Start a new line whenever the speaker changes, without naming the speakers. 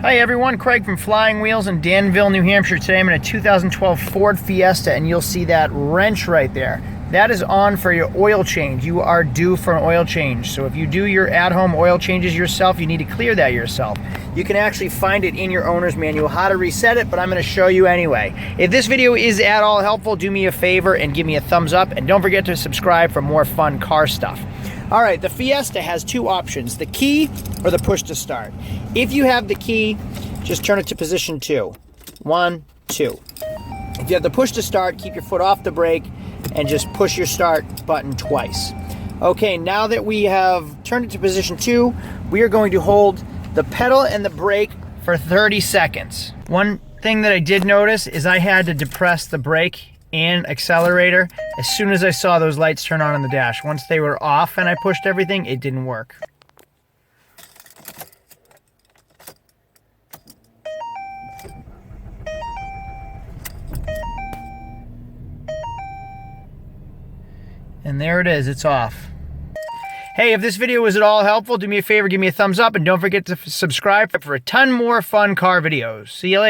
Hi everyone, Craig from Flying Wheels in Danville, New Hampshire. Today I'm in a 2012 Ford Fiesta and you'll see that wrench right there. That is on for your oil change. You are due for an oil change. So if you do your at-home oil changes yourself, you need to clear that yourself. You can actually find it in your owner's manual how to reset it, but I'm going to show you anyway. If this video is at all helpful, do me a favor and give me a thumbs up, and don't forget to subscribe for more fun car stuff. All right, the Fiesta has two options, the key or the push to start. If you have the key, just turn it to position 2. 1, 2. If you have the push to start, keep your foot off the brake and just push your start button twice. Okay, now that we have turned it to position 2, we are going to hold the pedal and the brake for 30 seconds. One thing that I did notice is I had to depress the brake and accelerator as soon as I saw those lights turn on the dash. Once they were off and I pushed everything, it didn't work. And there it is, it's off. Hey, if this video was at all helpful, do me a favor, give me a thumbs up, and don't forget to subscribe for a ton more fun car videos. See you later.